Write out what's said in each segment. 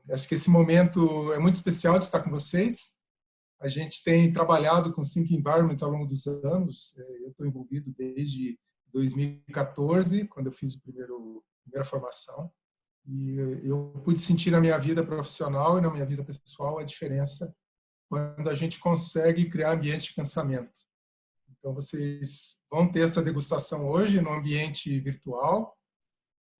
acho que esse momento é muito especial de estar com vocês. A gente tem trabalhado com Think Environment ao longo dos anos. Eu estou envolvido desde 2014, quando eu fiz a primeira formação. E eu pude sentir na minha vida profissional e na minha vida pessoal a diferença quando a gente consegue criar ambiente de pensamento. Então, vocês vão ter essa degustação hoje no ambiente virtual,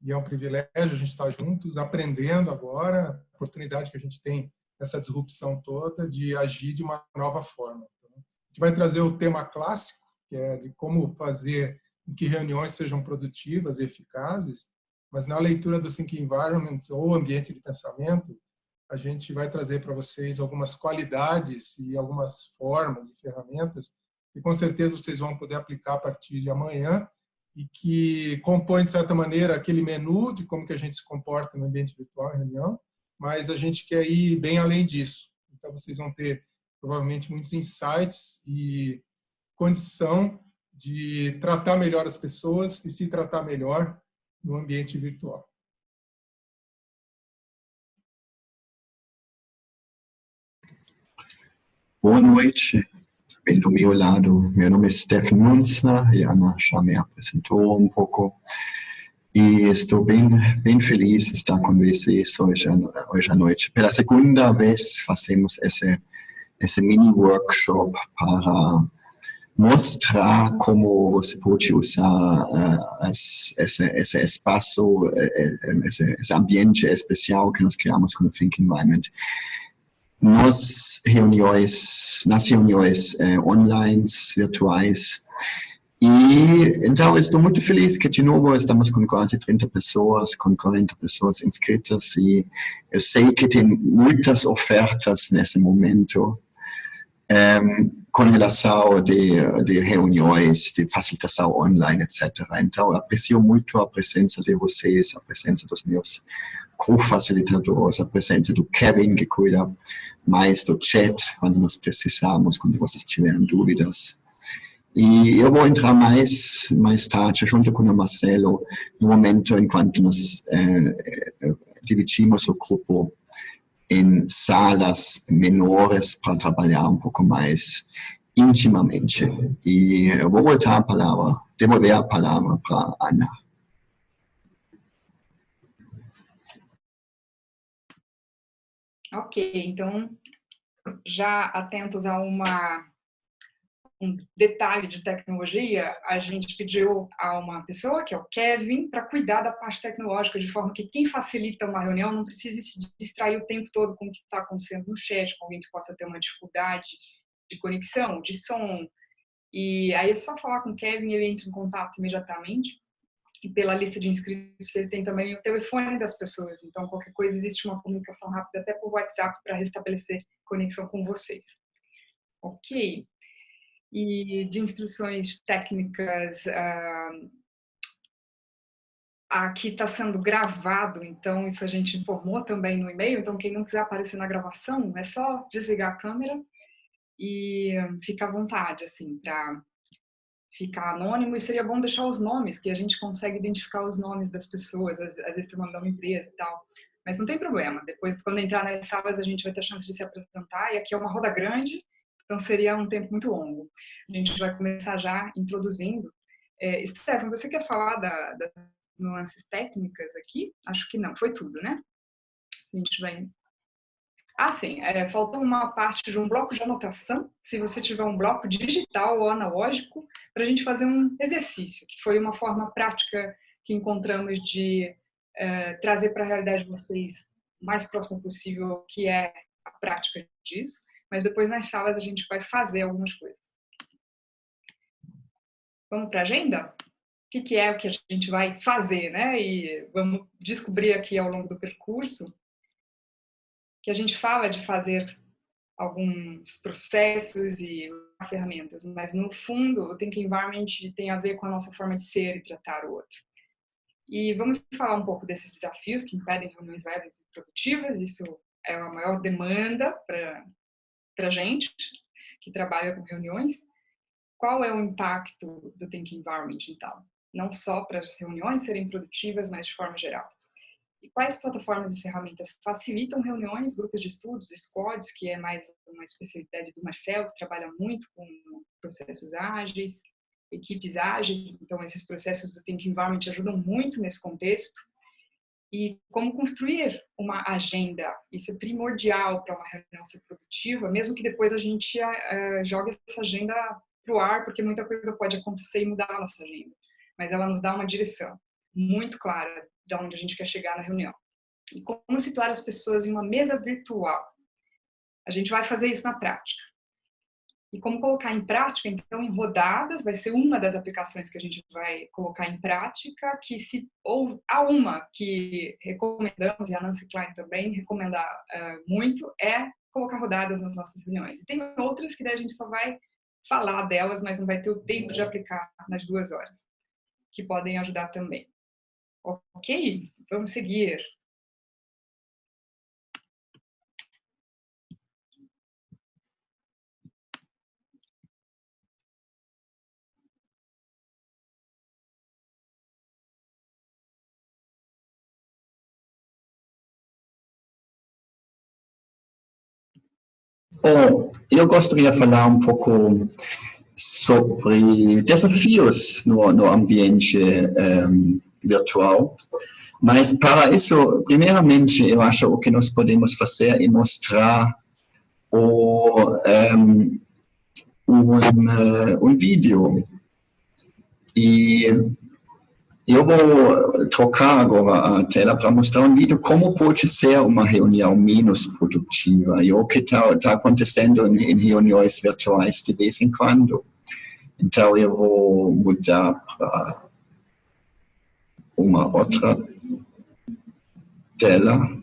e é um privilégio a gente estar juntos, aprendendo agora, a oportunidade que a gente tem nessa disrupção toda de agir de uma nova forma. Então, a gente vai trazer o tema clássico, que é de como fazer com que reuniões sejam produtivas e eficazes, mas na leitura do Think Environment, ou ambiente de pensamento, a gente vai trazer para vocês algumas qualidades e algumas formas e ferramentas que com certeza vocês vão poder aplicar a partir de amanhã e que compõe, de certa maneira, aquele menu de como que a gente se comporta no ambiente virtual em reunião, mas a gente quer ir bem além disso. Então, vocês vão ter, provavelmente, muitos insights e condição de tratar melhor as pessoas e se tratar melhor no ambiente virtual. Boa noite, bem do meu lado. Meu nome é Stefan Munzner, e a Ana já me apresentou um pouco. E estou bem feliz de estar com vocês hoje à noite. Pela segunda vez fazemos esse mini-workshop para mostrar como você pode usar esse espaço, esse ambiente especial que nós criamos com o Think Environment nas reuniões online, virtuais. E então estou muito feliz que de novo estamos com quase 30 pessoas, com 40 pessoas inscritas, e eu sei que tem muitas ofertas nesse momento com relação de reuniões, de facilitação online, etc. Então aprecio muito a presença de vocês, a presença dos meus co-facilitadores, a presença do Kevin, que cuida mais do chat quando nós precisamos, quando vocês tiverem dúvidas. E eu vou entrar mais tarde, junto com o Marcelo, no momento enquanto nós dividimos o grupo em salas menores para trabalhar um pouco mais intimamente. E eu vou devolver a palavra para a Ana. Ok, então, já atentos a um detalhe de tecnologia, a gente pediu a uma pessoa, que é o Kevin, para cuidar da parte tecnológica, de forma que quem facilita uma reunião não precise se distrair o tempo todo com o que está acontecendo no chat, com alguém que possa ter uma dificuldade de conexão, de som. E aí é só falar com o Kevin, ele entra em contato imediatamente. E pela lista de inscritos, ele tem também o telefone das pessoas. Então, qualquer coisa, existe uma comunicação rápida até por WhatsApp para restabelecer conexão com vocês. Ok. E de instruções técnicas, aqui está sendo gravado, então isso a gente informou também no e-mail. Então, quem não quiser aparecer na gravação, é só desligar a câmera e ficar à vontade, assim, para ficar anônimo. E seria bom deixar os nomes, que a gente consegue identificar os nomes das pessoas, às vezes tem o nome da uma empresa e tal. Mas não tem problema, depois, quando entrar nas salas, a gente vai ter a chance de se apresentar, e aqui é uma roda grande, então seria um tempo muito longo. A gente vai começar já introduzindo. Stefan, você quer falar das nuances técnicas aqui? Acho que não, foi tudo, né? A gente vai... Ah, sim, faltou uma parte de um bloco de anotação, se você tiver um bloco digital ou analógico, para a gente fazer um exercício, que foi uma forma prática que encontramos de trazer para a realidade de vocês o mais próximo possível o que é a prática disso, mas depois nas salas a gente vai fazer algumas coisas. Vamos para a agenda? O que é o que a gente vai fazer, né? E vamos descobrir aqui ao longo do percurso que a gente fala de fazer alguns processos e ferramentas, mas no fundo o Think Environment tem a ver com a nossa forma de ser e tratar o outro. E vamos falar um pouco desses desafios que impedem reuniões leves e produtivas. Isso é a maior demanda para a gente que trabalha com reuniões. Qual é o impacto do Think Environment, então? Não só para as reuniões serem produtivas, mas de forma geral. E quais plataformas e ferramentas facilitam reuniões, grupos de estudos, squads, que é mais uma especialidade do Marcel, que trabalha muito com processos ágeis, equipes ágeis, então esses processos do Think Environment ajudam muito nesse contexto. E como construir uma agenda, isso é primordial para uma reunião ser produtiva, mesmo que depois a gente jogue essa agenda para o ar, porque muita coisa pode acontecer e mudar a nossa agenda. Mas ela nos dá uma direção muito clara de onde a gente quer chegar na reunião. E como situar as pessoas em uma mesa virtual. A gente vai fazer isso na prática. E como colocar em prática, então, em rodadas, vai ser uma das aplicações que a gente vai colocar em prática, ou há uma que recomendamos, e a Nancy Klein também recomenda muito, é colocar rodadas nas nossas reuniões. E tem outras que daí a gente só vai falar delas, mas não vai ter o tempo de aplicar nas 2 horas, que podem ajudar também. Ok? Vamos seguir. Eu gostaria de falar um pouco sobre desafios no ambiente virtual, mas para isso, primeiramente, eu acho que o que nós podemos fazer é mostrar um vídeo. E eu vou trocar agora a tela para mostrar um vídeo como pode ser uma reunião menos produtiva e o que está acontecendo em reuniões virtuais de vez em quando. Então eu vou mudar para uma outra tela.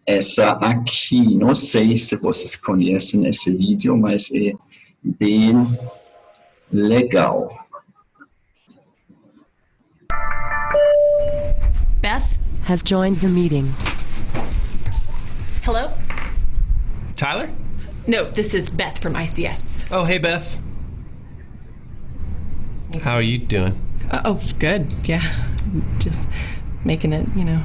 Essa aqui, não sei se vocês conhecem esse vídeo, mas é bem legal. Beth has joined the meeting. Hello? Tyler? No, this is Beth from ICS. Oh, hey, Beth. How are you doing? Oh, good. Yeah. Just making it, you know.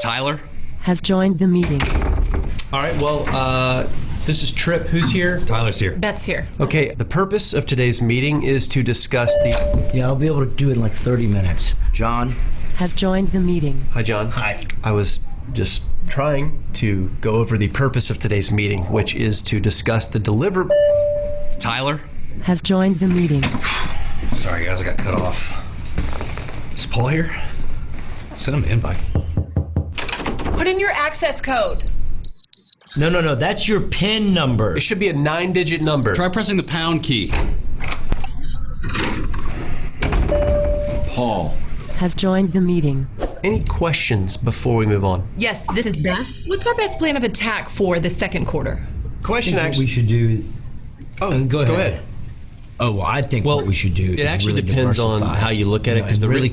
Tyler? Has joined the meeting. All right, well, this is Trip. Who's here? Tyler's here. Beth's here. Okay, the purpose of today's meeting is to discuss the... Yeah, I'll be able to do it in like 30 minutes. John? Has joined the meeting. Hi, John. Hi. I was just trying to go over the purpose of today's meeting, which is to discuss the Tyler? Has joined the meeting. Sorry, guys, I got cut off. Is Paul here? Send him an invite. Put in your access code. No, that's your PIN number. It should be a 9-digit number. Try pressing the pound key. Paul. Has joined the meeting. Any questions before we move on? Yes, this is Beth. What's our best plan of attack for the second quarter? Question What we actually... should do... Oh, go ahead. Oh, well, I think what we should do is it actually really depends on diversify. how you look at it, because the really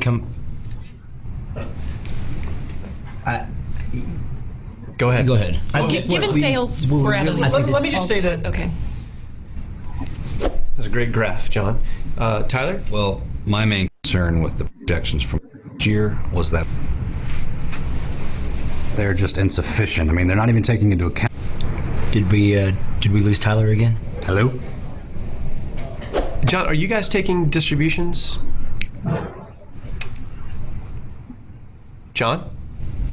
Go ahead. Go ahead. Given sales, we're at a Let me just say that... Okay. That's a great graph, John. Tyler? Well, my main concern with the projections from last year was that they're just insufficient. I mean, they're not even taking into account... Did we lose Tyler again? Hello? John, are you guys taking distributions? John?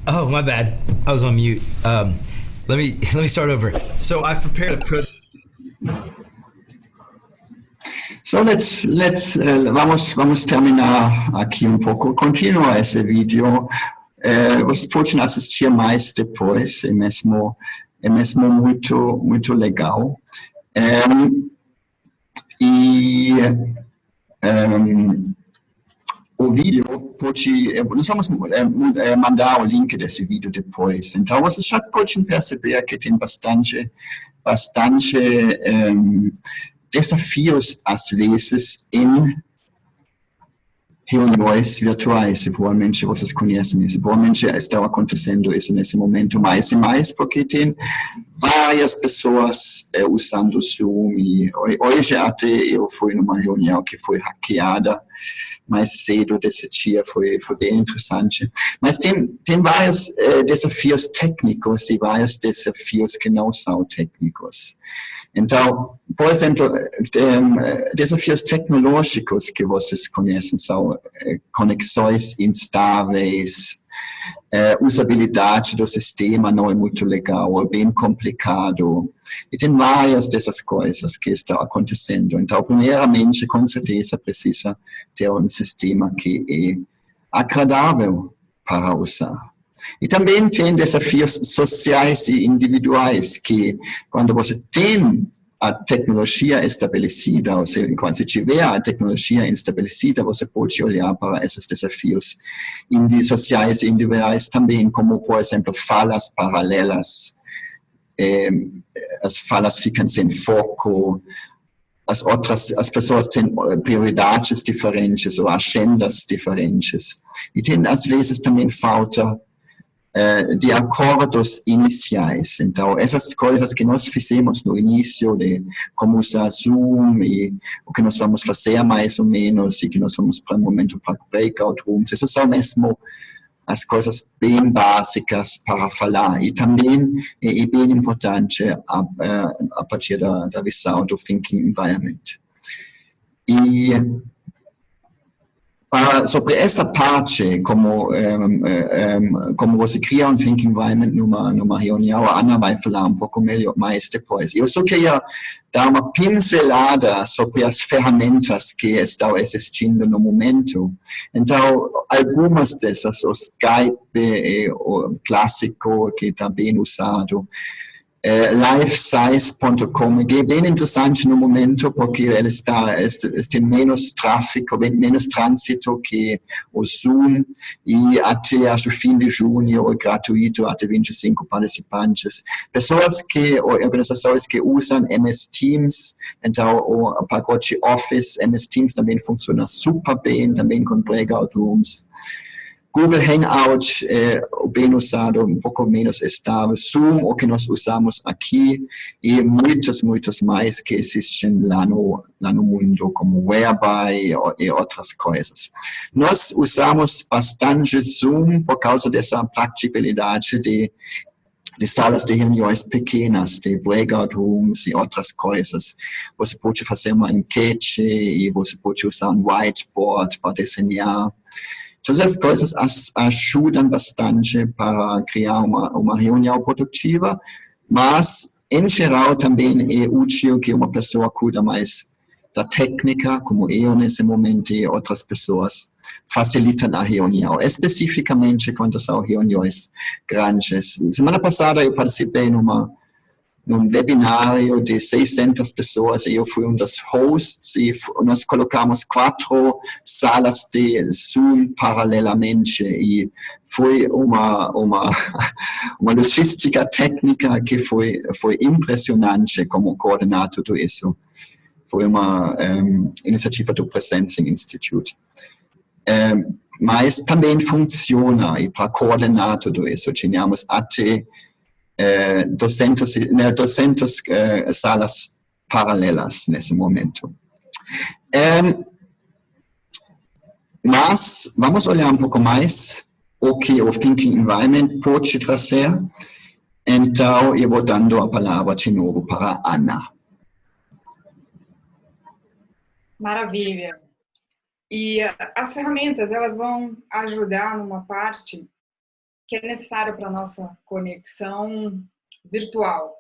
Oh, my bad. I was on mute. Let me start over. So I've prepared a So vamos terminar aqui um pouco. Continua esse vídeo. Vocês podem assistir mais depois. É mesmo muito legal. O vídeo nós vamos mandar o link desse vídeo depois. Então vocês já podem perceber que tem bastante desafios às vezes em reuniões virtuais, e provavelmente vocês conhecem isso. Provavelmente está acontecendo isso nesse momento mais e mais, porque tem várias pessoas usando o Zoom. E hoje até eu fui numa reunião que foi hackeada mais cedo desse dia, foi bem interessante. Mas tem vários desafios técnicos e vários desafios que não são técnicos. Então, por exemplo, desafios tecnológicos que vocês conhecem são conexões instáveis, usabilidade do sistema não é muito legal, é bem complicado. E tem várias dessas coisas que estão acontecendo. Então, primeiramente, com certeza, precisa ter um sistema que é agradável para usar. E também tem desafios sociais e individuais, que quando você tem a tecnologia estabelecida, ou seja, quando você tiver a tecnologia estabelecida, você pode olhar para esses desafios sociais e individuais também, como, por exemplo, falas paralelas. As falas ficam sem foco, as pessoas têm prioridades diferentes ou agendas diferentes. E tem, às vezes, também falta de acordos iniciais. Então, essas coisas que nós fizemos no início, de como usar Zoom e o que nós vamos fazer mais ou menos, e que nós vamos para um momento para breakout rooms, essas são mesmo as coisas bem básicas para falar. E também é bem importante a partir da visão do Thinking Environment. E sobre essa parte, como você cria um Thinking Environment numa reunião, a Ana vai falar um pouco melhor mais depois. Eu só queria dar uma pincelada sobre as ferramentas que estão existindo no momento. Então, algumas dessas, o Skype é o clássico que está bem usado. Lifesize.com é bem interessante no momento, porque ele tem menos tráfego, menos trânsito que o Zoom, e até acho fim de junho é gratuito, até 25 participantes. Organizações que usam MS Teams, então o pacote Office, MS Teams também funciona super bem, também com breakout rooms. Google Hangout bem usado, um pouco menos estável. Zoom, o que nós usamos aqui, e muitos mais que existem lá no mundo, como Whereby e outras coisas. Nós usamos bastante Zoom por causa dessa praticidade de salas de reuniões pequenas, de breakout rooms e outras coisas. Você pode fazer uma enquete e você pode usar um whiteboard para desenhar. Todas as coisas ajudam bastante para criar uma reunião produtiva, mas, em geral, também é útil que uma pessoa cuida mais da técnica, como eu nesse momento, e outras pessoas facilitam a reunião, especificamente quando são reuniões grandes. Semana passada eu participei num webinário de 600 pessoas, e eu fui um dos hosts, e nós colocamos 4 salas de Zoom paralelamente, e foi uma logística técnica que foi impressionante como coordenar tudo isso. Foi uma iniciativa do Presencing Institute. Mas também funciona, e para coordenar tudo isso, tínhamos até 200 salas paralelas nesse momento. Mas vamos olhar um pouco mais o que o Thinking Environment pode trazer. Então, eu vou dando a palavra de novo para a Ana. Maravilha. E as ferramentas, elas vão ajudar numa parte que é necessária para a nossa conexão virtual.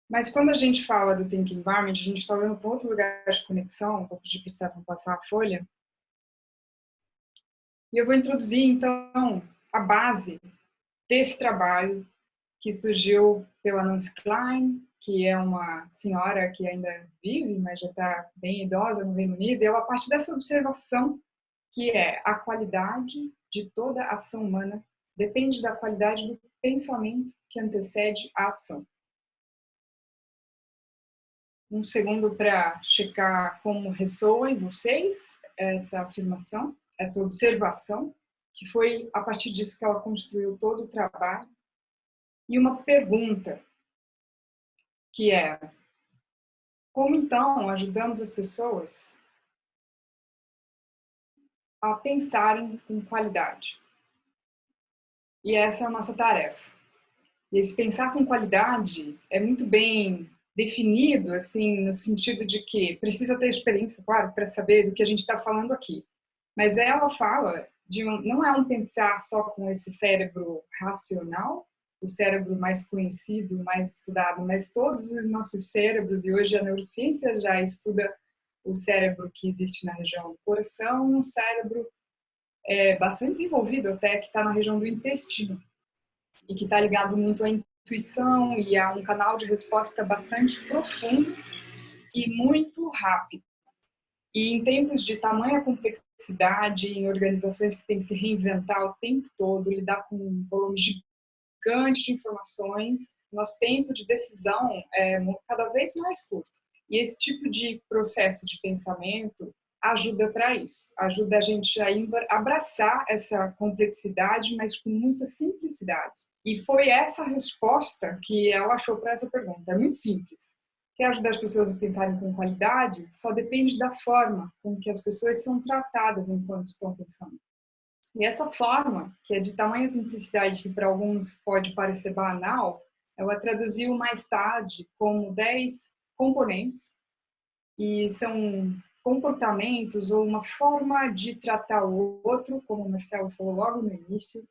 Mas quando a gente fala do Thinking Environment, a gente está olhando para outro lugar de conexão. Vou pedir para o Stefan passar a folha. E eu vou introduzir, então, a base desse trabalho que surgiu pela Nancy Klein, que é uma senhora que ainda vive, mas já está bem idosa no Reino Unido. E ela parte dessa observação que é a qualidade de toda ação humana depende da qualidade do pensamento que antecede a ação. Um segundo para checar como ressoa em vocês essa afirmação, essa observação, que foi a partir disso que ela construiu todo o trabalho, e uma pergunta, que é: como então ajudamos as pessoas a pensarem com qualidade? E essa é a nossa tarefa. E esse pensar com qualidade é muito bem definido, assim, no sentido de que precisa ter experiência, claro, para saber do que a gente está falando aqui. Mas ela fala não é um pensar só com esse cérebro racional, o cérebro mais conhecido, mais estudado, mas todos os nossos cérebros, e hoje a neurociência já estuda o cérebro que existe na região do coração, um cérebro bastante desenvolvido até, que está na região do intestino, e que está ligado muito à intuição e a um canal de resposta bastante profundo e muito rápido. E em tempos de tamanha complexidade, em organizações que têm que se reinventar o tempo todo, lidar com um volume gigante de informações, nosso tempo de decisão é cada vez mais curto. E esse tipo de processo de pensamento ajuda para isso, ajuda a gente a abraçar essa complexidade, mas com muita simplicidade. E foi essa resposta que ela achou para essa pergunta. É muito simples. Quer ajudar as pessoas a pensarem com qualidade? Só depende da forma com que as pessoas são tratadas enquanto estão pensando. E essa forma, que é de tamanha simplicidade que para alguns pode parecer banal, ela traduziu mais tarde como 10 componentes, e são comportamentos ou uma forma de tratar o outro, como o Marcelo falou logo no início,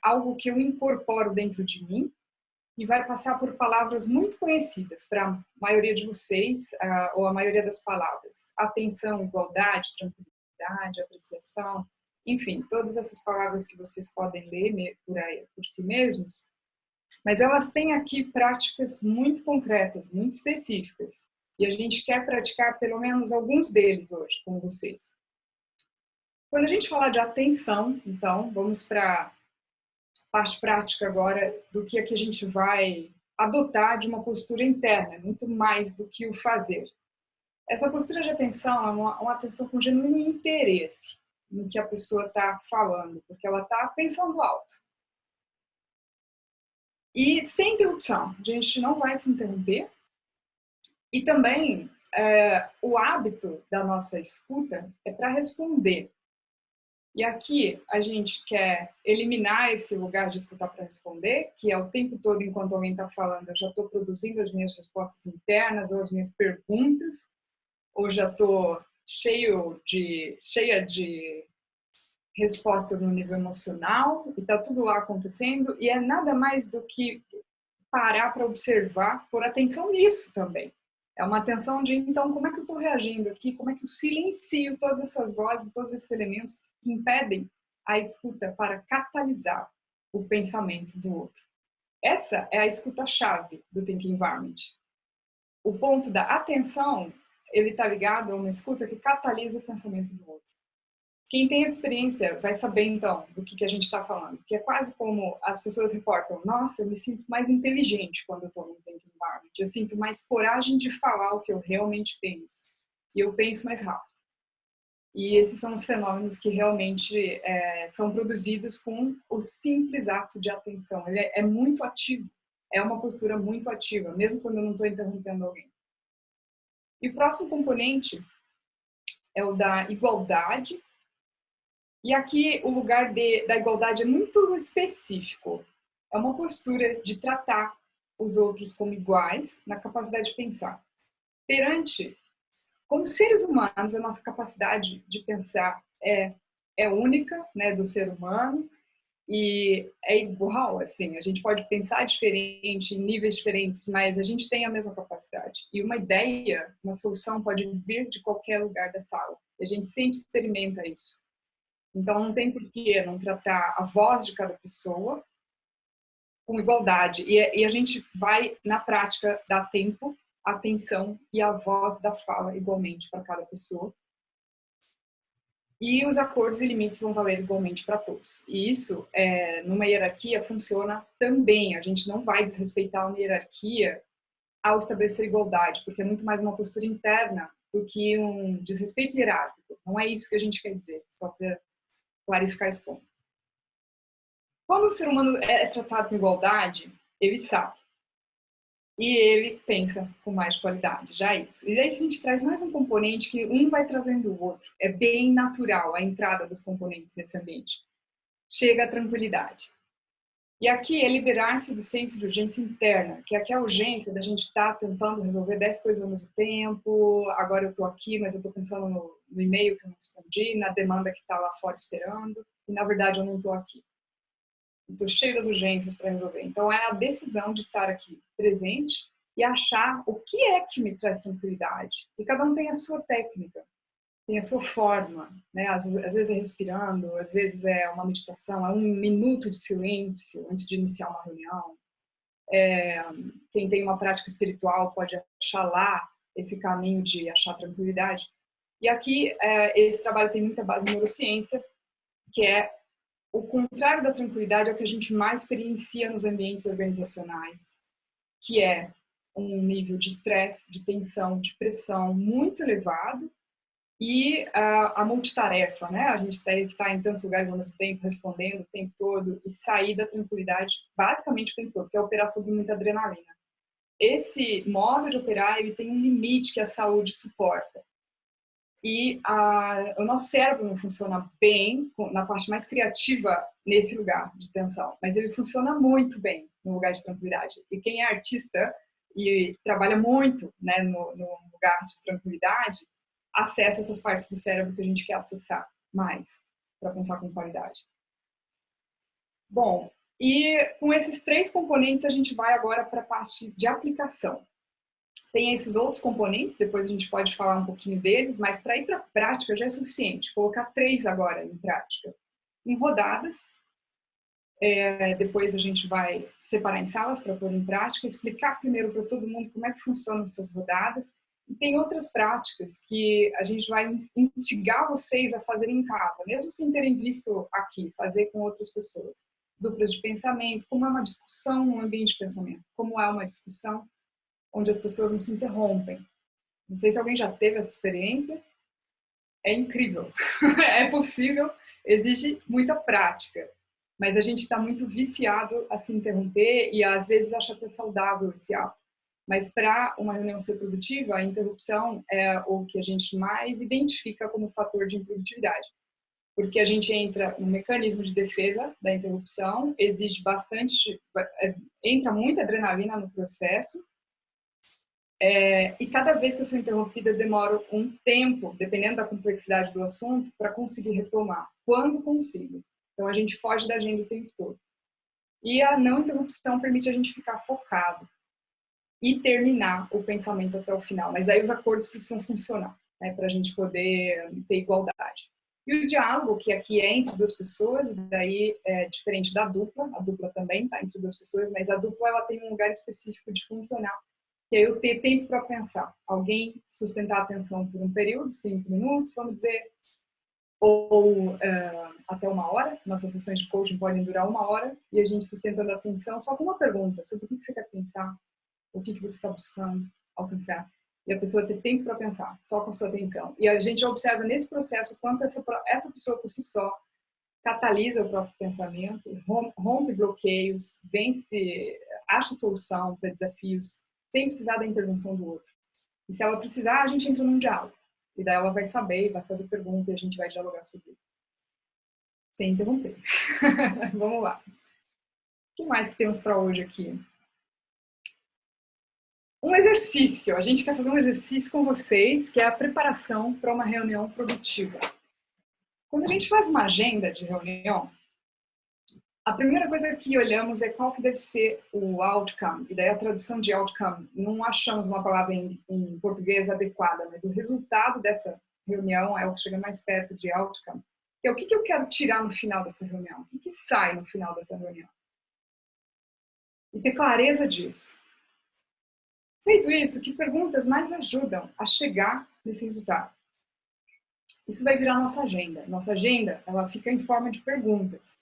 algo que eu incorporo dentro de mim e vai passar por palavras muito conhecidas para a maioria de vocês, ou a maioria das palavras. Atenção, igualdade, tranquilidade, apreciação, enfim, todas essas palavras que vocês podem ler por si mesmos, mas elas têm aqui práticas muito concretas, muito específicas. E a gente quer praticar pelo menos alguns deles hoje com vocês. Quando a gente falar de atenção, então, vamos para a parte prática agora do que é que a gente vai adotar de uma postura interna, muito mais do que o fazer. Essa postura de atenção é uma atenção com genuíno interesse no que a pessoa está falando, porque ela está pensando alto. E sem interrupção, a gente não vai se interromper. E também, o hábito da nossa escuta é para responder. E aqui a gente quer eliminar esse lugar de escutar para responder, que é o tempo todo, enquanto alguém está falando, eu já estou produzindo as minhas respostas internas ou as minhas perguntas, ou já estou cheia de respostas no nível emocional, e está tudo lá acontecendo, e é nada mais do que parar para observar, por atenção nisso também. É uma atenção de, então, como é que eu estou reagindo aqui? Como é que eu silencio todas essas vozes, todos esses elementos que impedem a escuta para catalisar o pensamento do outro? Essa é a escuta-chave do Thinking Environment. O ponto da atenção, ele está ligado a uma escuta que catalisa o pensamento do outro. Quem tem experiência vai saber, então, do que a gente está falando. Que é quase como as pessoas reportam: nossa, eu me sinto mais inteligente quando eu estou no Thinking Environment. Eu sinto mais coragem de falar o que eu realmente penso. E eu penso mais rápido. E esses são os fenômenos que realmente são produzidos com o simples ato de atenção. Ele é muito ativo. É uma postura muito ativa, mesmo quando eu não estou interrompendo alguém. E o próximo componente é o da igualdade. E aqui o lugar da igualdade é muito específico. É uma postura de tratar os outros como iguais na capacidade de pensar. Como seres humanos, a nossa capacidade de pensar é única, né, do ser humano, e é igual, assim, a gente pode pensar diferente, em níveis diferentes, mas a gente tem a mesma capacidade. E uma ideia, uma solução pode vir de qualquer lugar da sala. E a gente sempre experimenta isso. Então, não tem por que não tratar a voz de cada pessoa com igualdade. E a gente vai, na prática, dar tempo, atenção e a voz da fala igualmente para cada pessoa. E os acordos e limites vão valer igualmente para todos. E isso, numa hierarquia, funciona também. A gente não vai desrespeitar uma hierarquia ao estabelecer igualdade, porque é muito mais uma postura interna do que um desrespeito hierárquico. Não é isso que a gente quer dizer, só para clarificar esse ponto. Quando o ser humano é tratado com igualdade, ele sabe. E ele pensa com mais qualidade, já é isso. E aí a gente traz mais um componente que um vai trazendo o outro. É bem natural a entrada dos componentes nesse ambiente. Chega a tranquilidade. E aqui é liberar-se do senso de urgência interna, que aqui é a urgência da gente estar tentando resolver 10 coisas ao mesmo tempo, agora eu estou aqui, mas eu estou pensando no e-mail que eu não respondi, na demanda que está lá fora esperando, e na verdade eu não estou aqui. Estou cheio das urgências para resolver. Então é a decisão de estar aqui presente e achar o que é que me traz tranquilidade. E cada um tem a sua técnica, tem a sua forma, né? Às vezes é respirando, às vezes é uma meditação, é 1 minuto de silêncio antes de iniciar uma reunião. Quem tem uma prática espiritual pode achar lá esse caminho de achar tranquilidade. E aqui esse trabalho tem muita base em neurociência, que é o contrário da tranquilidade é o que a gente mais experiencia nos ambientes organizacionais, que é um nível de estresse, de tensão, de pressão muito elevado e a multitarefa, né? A gente tem que estar em tantos lugares ao mesmo tempo, respondendo o tempo todo e sair da tranquilidade basicamente o tempo todo, que é operar sob muita adrenalina. Esse modo de operar, ele tem um limite que a saúde suporta. E o nosso cérebro não funciona bem na parte mais criativa nesse lugar de tensão, mas ele funciona muito bem no lugar de tranquilidade. E quem é artista e trabalha muito, né, no lugar de tranquilidade, acessa essas partes do cérebro que a gente quer acessar mais para pensar com qualidade. Bom, e com esses 3 componentes a gente vai agora para a parte de aplicação. Tem esses outros componentes, depois a gente pode falar um pouquinho deles, mas para ir para a prática já é suficiente. Colocar 3 agora em prática. Em rodadas, depois a gente vai separar em salas para pôr em prática, explicar primeiro para todo mundo como é que funcionam essas rodadas. E tem outras práticas que a gente vai instigar vocês a fazerem em casa, mesmo sem terem visto aqui, fazer com outras pessoas. Duplas de pensamento, como é uma discussão no ambiente de pensamento, como é uma discussão onde as pessoas não se interrompem. Não sei se alguém já teve essa experiência. É incrível. É possível, exige muita prática. Mas a gente está muito viciado a se interromper e às vezes acha que é saudável esse ato. Mas para uma reunião ser produtiva, a interrupção é o que a gente mais identifica como fator de improdutividade. Porque a gente entra no mecanismo de defesa da interrupção, exige bastante, entra muita adrenalina no processo, e cada vez que eu sou interrompida, eu demoro um tempo, dependendo da complexidade do assunto, para conseguir retomar, quando consigo. Então, a gente foge da agenda o tempo todo. E a não interrupção permite a gente ficar focado e terminar o pensamento até o final. Mas aí os acordos precisam funcionar, né, para a gente poder ter igualdade. E o diálogo, que aqui é entre 2 pessoas, daí é diferente da dupla. A dupla também está entre 2 pessoas, mas a dupla ela tem um lugar específico de funcionar, que é eu ter tempo para pensar. Alguém sustentar a atenção por um período, 5 minutos, vamos dizer, ou até 1 hora. Nossas sessões de coaching podem durar 1 hora, e a gente sustentando a atenção só com uma pergunta sobre o que você quer pensar, o que você está buscando alcançar. E a pessoa ter tempo para pensar, só com a sua atenção. E a gente observa nesse processo quanto essa pessoa por si só catalisa o próprio pensamento, rompe bloqueios, vence, acha solução para desafios, sem precisar da intervenção do outro. E se ela precisar, a gente entra num diálogo. E daí ela vai saber, vai fazer pergunta e a gente vai dialogar sobre isso. Sem interromper. Vamos lá. O que mais que temos para hoje aqui? Um exercício. A gente quer fazer um exercício com vocês, que é a preparação para uma reunião produtiva. Quando a gente faz uma agenda de reunião, a primeira coisa que olhamos é qual que deve ser o outcome. E daí a tradução de outcome, não achamos uma palavra em português adequada, mas o resultado dessa reunião é o que chega mais perto de outcome. Que é o que eu quero tirar no final dessa reunião? O que sai no final dessa reunião? E ter clareza disso. Feito isso, que perguntas mais ajudam a chegar nesse resultado? Isso vai virar nossa agenda. Nossa agenda, ela fica em forma de perguntas.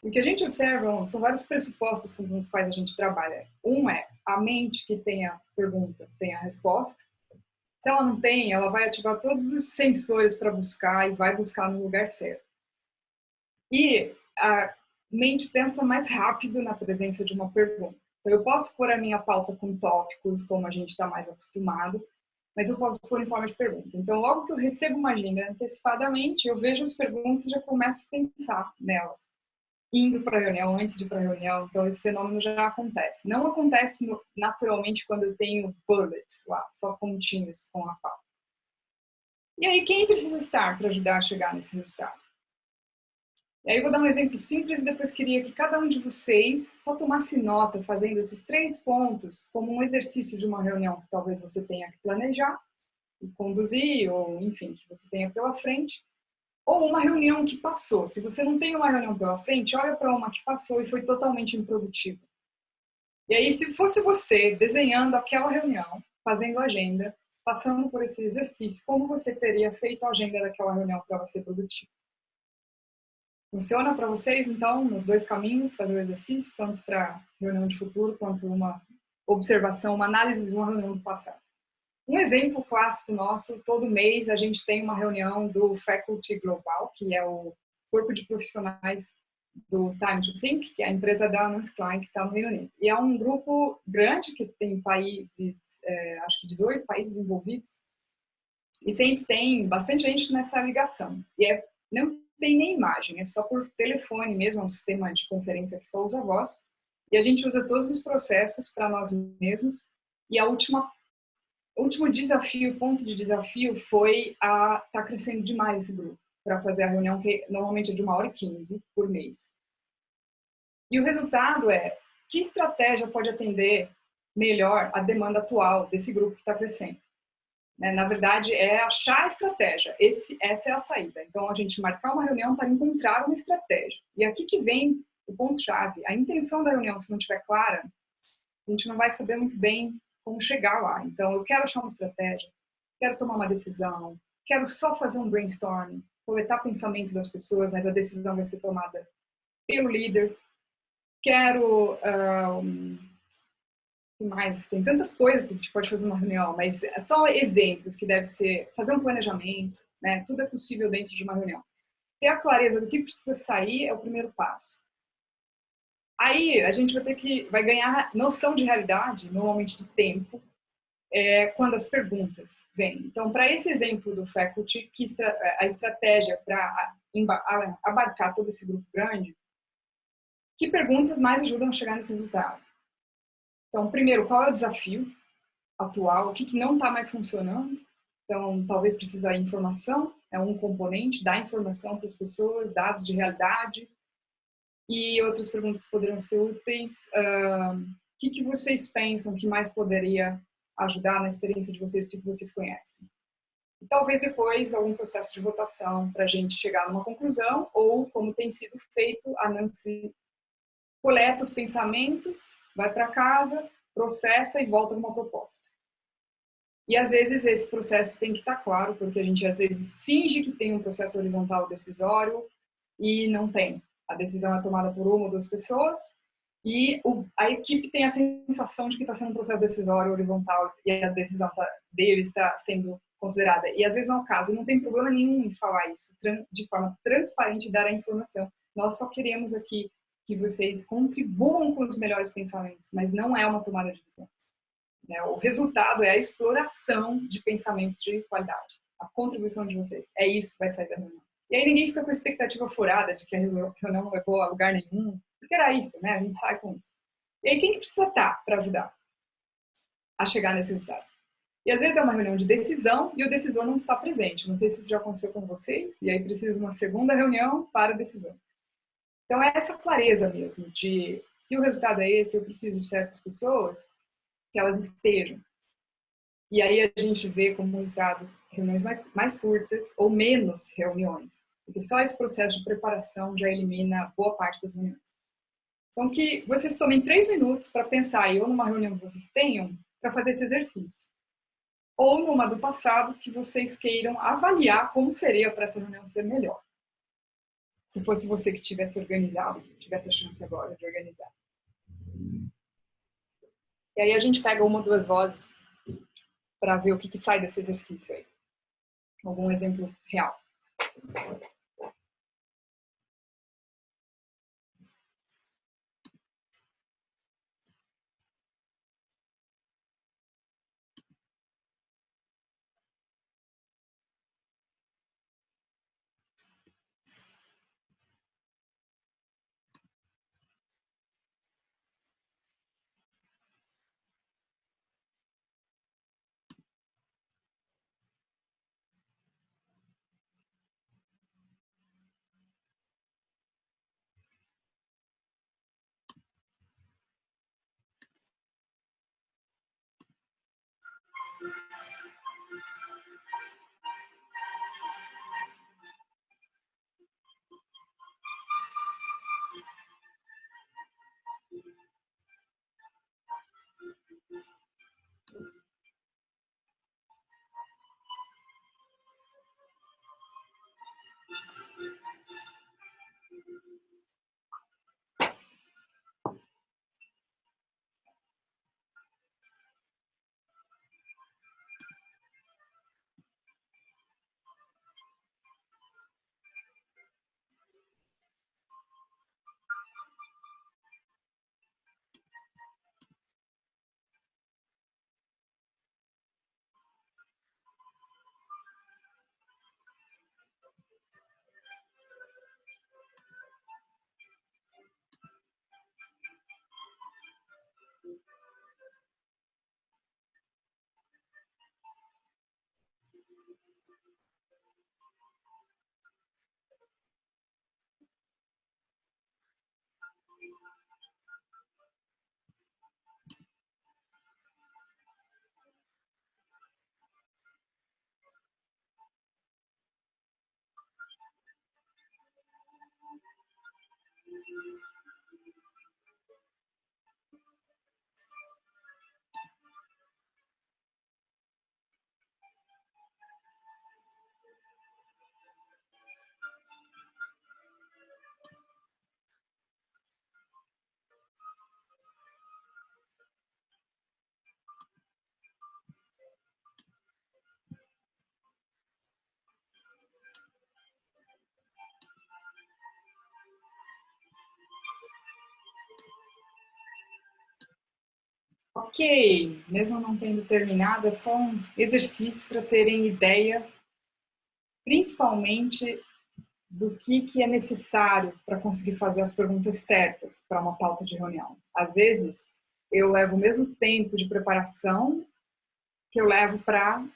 O que a gente observa são vários pressupostos com os quais a gente trabalha. Um é a mente que tem a pergunta, tem a resposta. Se ela não tem, ela vai ativar todos os sensores para buscar e vai buscar no lugar certo. E a mente pensa mais rápido na presença de uma pergunta. Então, eu posso pôr a minha pauta com tópicos, como a gente está mais acostumado, mas eu posso pôr em forma de pergunta. Então, logo que eu recebo uma agenda antecipadamente, eu vejo as perguntas e já começo a pensar nelas, indo para a reunião, antes de ir para a reunião. Então, esse fenômeno já acontece. Não acontece naturalmente quando eu tenho bullets lá, só pontinhos com a pauta. E aí, quem precisa estar para ajudar a chegar nesse resultado? E aí eu vou dar um exemplo simples e depois queria que cada um de vocês só tomasse nota fazendo esses 3 pontos como um exercício de uma reunião que talvez você tenha que planejar e conduzir, ou enfim, que você tenha pela frente, ou uma reunião que passou. Se você não tem uma reunião pela frente, olha para uma que passou e foi totalmente improdutiva. E aí, se fosse você desenhando aquela reunião, fazendo agenda, passando por esse exercício, como você teria feito a agenda daquela reunião para ela ser produtiva? Funciona para vocês, então, nos 2 caminhos, fazer o exercício, tanto para reunião de futuro, quanto uma observação, uma análise de uma reunião do passado. Um exemplo clássico nosso, todo mês a gente tem uma reunião do Faculty Global, que é o corpo de profissionais do Time to Think, que é a empresa da Nancy Klein, que está no Reino Unido. E é um grupo grande, que tem países, acho que 18 países envolvidos, e sempre tem bastante gente nessa ligação. E não tem nem imagem, é só por telefone mesmo, é um sistema de conferência que só usa voz, e a gente usa todos os processos para nós mesmos, e o último desafio, ponto de desafio, foi tá crescendo demais esse grupo, para fazer a reunião, que normalmente é de 1h15 por mês. E o resultado é, que estratégia pode atender melhor a demanda atual desse grupo que está crescendo? Na verdade, é achar a estratégia. Essa é a saída. Então, a gente marcar uma reunião para encontrar uma estratégia. E aqui que vem o ponto-chave. A intenção da reunião, se não estiver clara, a gente não vai saber muito bem como chegar lá. Então, eu quero achar uma estratégia, quero tomar uma decisão, quero só fazer um brainstorming, coletar pensamento das pessoas, mas a decisão vai ser tomada pelo líder. Quero... mais, tem tantas coisas que a gente pode fazer numa reunião, mas é só exemplos que deve ser fazer um planejamento, né? Tudo é possível dentro de uma reunião. Ter a clareza do que precisa sair é o primeiro passo. Aí a gente vai ganhar noção de realidade, normalmente de tempo, quando as perguntas vêm. Então, para esse exemplo do faculty, a estratégia para abarcar todo esse grupo grande, que perguntas mais ajudam a chegar nesse resultado? Então, primeiro, qual é o desafio atual? O que não está mais funcionando? Então, talvez precisar de informação, é um componente, dar informação para as pessoas, dados de realidade. E outras perguntas poderiam ser úteis. O que vocês pensam que mais poderia ajudar na experiência de vocês, o que vocês conhecem? E talvez depois algum processo de votação para a gente chegar numa conclusão, ou, como tem sido feito, a Nancy coleta os pensamentos, vai para casa, processa e volta com uma proposta. E às vezes esse processo tem que estar claro, porque a gente às vezes finge que tem um processo horizontal decisório e não tem. A decisão é tomada por uma ou 2 pessoas e a equipe tem a sensação de que está sendo um processo decisório horizontal e a decisão dele está sendo considerada. E às vezes não é o caso, não tem problema nenhum em falar isso de forma transparente e dar a informação. Nós só queremos aqui que vocês contribuam com os melhores pensamentos, mas não é uma tomada de decisão. O resultado é a exploração de pensamentos de qualidade, a contribuição de vocês. É isso que vai sair da reunião. E aí ninguém fica com a expectativa furada de que a reunião não levou a lugar nenhum, porque era isso, né? A gente sai com isso. E aí quem que precisa estar para ajudar a chegar nesse resultado? E às vezes é uma reunião de decisão e o decisor não está presente. Não sei se isso já aconteceu com vocês, e aí precisa de uma segunda reunião para a decisão. Então, é essa clareza mesmo de, se o resultado é esse, eu preciso de certas pessoas que elas estejam. E aí a gente vê como resultado reuniões mais curtas ou menos reuniões. Porque só esse processo de preparação já elimina boa parte das reuniões. Então, que vocês tomem 3 minutos para pensar, ou numa reunião que vocês tenham, para fazer esse exercício. Ou numa do passado que vocês queiram avaliar como seria para essa reunião ser melhor. Se fosse você que tivesse organizado, tivesse a chance agora de organizar. E aí a gente pega 1 ou 2 vozes para ver o que sai desse exercício aí. Algum exemplo real. Ok, mesmo não tendo terminado, é só um exercício para terem ideia, principalmente, do que é necessário para conseguir fazer as perguntas certas para uma pauta de reunião. Às vezes, eu levo o mesmo tempo de preparação que eu levo para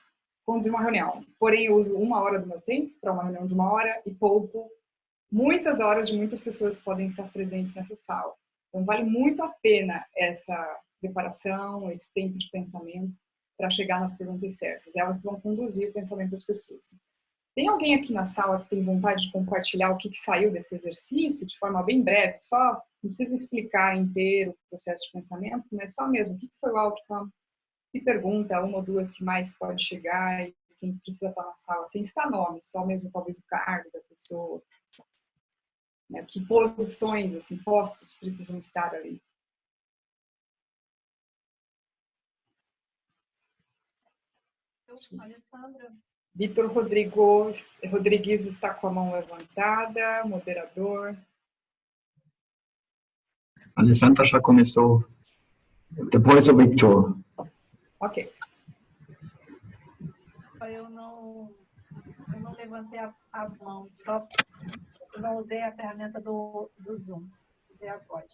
conduzir uma reunião. Porém, eu uso 1 hora do meu tempo para uma reunião de 1 hora e pouco muitas horas de muitas pessoas que podem estar presentes nessa sala. Então, vale muito a pena essa preparação, esse tempo de pensamento para chegar nas perguntas certas. Elas vão conduzir o pensamento das pessoas. Tem alguém aqui na sala que tem vontade de compartilhar o que saiu desse exercício de forma bem breve? Só, não precisa explicar inteiro o processo de pensamento, mas só mesmo, o que foi o outcome? Que pergunta, 1 ou 2 que mais pode chegar e quem precisa estar na sala, sem citar nome, só mesmo talvez o cargo da pessoa. Né? Que posições, assim, postos precisam estar ali. Alessandra. Vitor Rodrigues está com a mão levantada, moderador. Alessandra já começou. Depois o Victor. Ok. Eu não levantei a mão, só eu não usei a ferramenta do Zoom, usei a voz.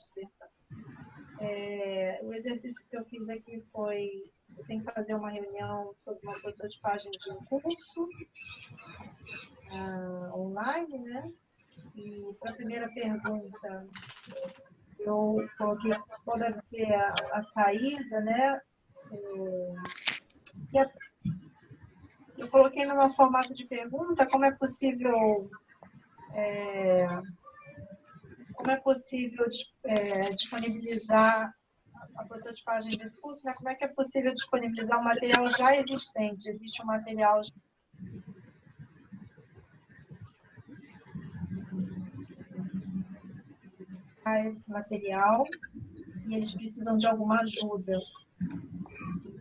O exercício que eu fiz aqui foi, eu tenho que fazer uma reunião sobre uma prototipagem de um curso online, né? E para a primeira pergunta, eu coloquei qual deve ser a saída, né? Eu coloquei no meu formato de pergunta como é possível disponibilizar a prototipagem desse curso, né? Como é que é possível disponibilizar um material já existente? Existe um material esse material e eles precisam de alguma ajuda.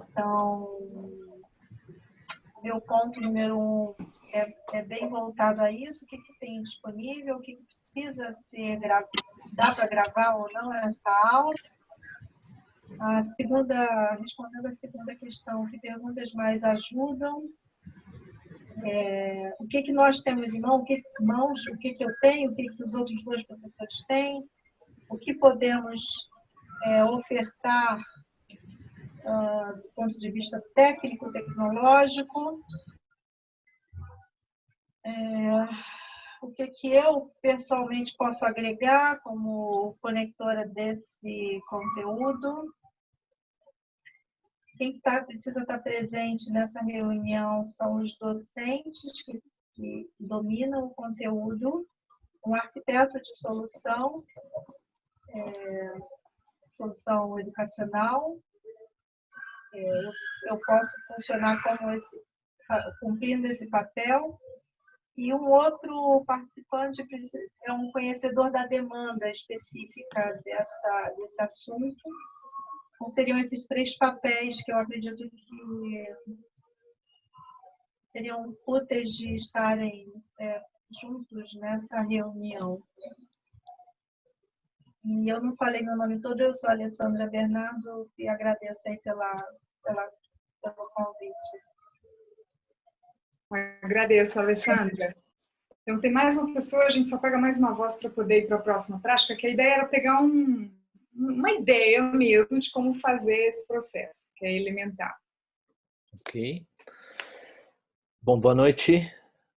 Então, meu ponto número 1 é bem voltado a isso, o que tem disponível, o que precisa ser gravado, dá para gravar ou não essa aula. Respondendo a segunda questão, que perguntas mais ajudam? O que nós temos em mãos, o que eu tenho, o que os outros dois professores têm, o que podemos ofertar do ponto de vista técnico, tecnológico, o que eu pessoalmente posso agregar como conectora desse conteúdo. Quem precisa estar presente nessa reunião são os docentes que dominam o conteúdo, um arquiteto de solução educacional. Eu posso funcionar como cumprindo esse papel. E um outro participante é um conhecedor da demanda específica desse assunto. Então, seriam esses 3 papéis que eu acredito que seriam úteis de estarem juntos nessa reunião. E eu não falei meu nome todo, eu sou a Alessandra Bernardo e agradeço aí pelo convite. Agradeço, Alessandra. Então, tem mais uma pessoa, a gente só pega mais uma voz para poder ir para a próxima prática, que a ideia era pegar uma ideia mesmo de como fazer esse processo, que é elementar. Ok. Bom, boa noite.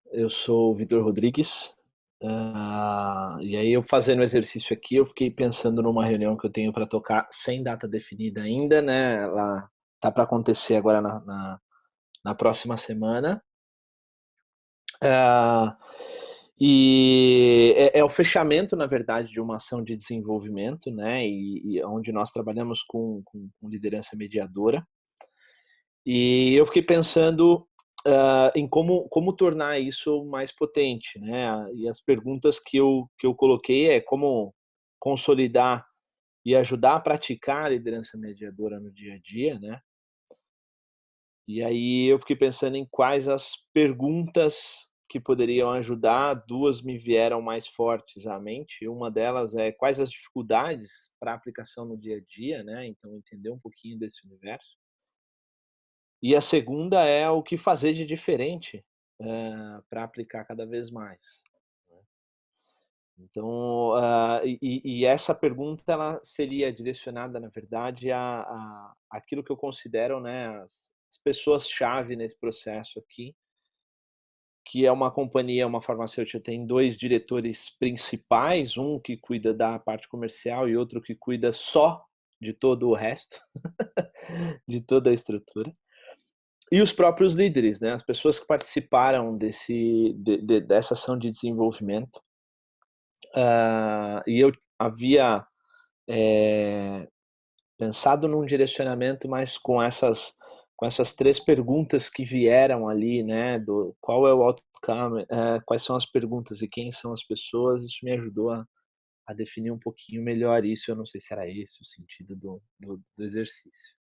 Eu sou o Vitor Rodrigues. E aí, eu fazendo o exercício aqui, eu fiquei pensando numa reunião que eu tenho para tocar sem data definida ainda, né? Ela tá para acontecer agora na próxima semana. E é o fechamento, na verdade, de uma ação de desenvolvimento, né? E onde nós trabalhamos com liderança mediadora. E eu fiquei pensando em como tornar isso mais potente, né? E as perguntas que eu coloquei é como consolidar e ajudar a praticar a liderança mediadora no dia a dia, né? E aí eu fiquei pensando em quais as perguntas que poderiam ajudar. 2 me vieram mais fortes à mente. Uma delas é quais as dificuldades para aplicação no dia a dia, né? Então, entender um pouquinho desse universo. E a segunda é o que fazer de diferente para aplicar cada vez mais. Né? Então, e essa pergunta ela seria direcionada, na verdade, a aquilo que eu considero, né, as pessoas-chave nesse processo aqui, que é uma companhia, uma farmacêutica, tem 2 diretores principais, um que cuida da parte comercial e outro que cuida só de todo o resto, de toda a estrutura. E os próprios líderes, né? As pessoas que participaram dessa ação de desenvolvimento. E eu havia pensado num direcionamento, mas com essas 3 perguntas que vieram ali, né? Qual é o outcome, quais são as perguntas e quem são as pessoas, isso me ajudou a definir um pouquinho melhor isso. Eu não sei se era esse o sentido do exercício.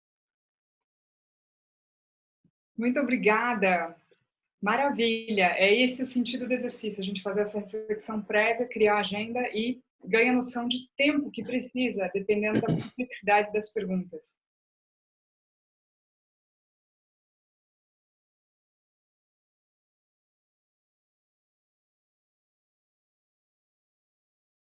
Muito obrigada. Maravilha. É esse o sentido do exercício, a gente fazer essa reflexão prévia, criar a agenda e ganha noção de tempo que precisa, dependendo da complexidade das perguntas.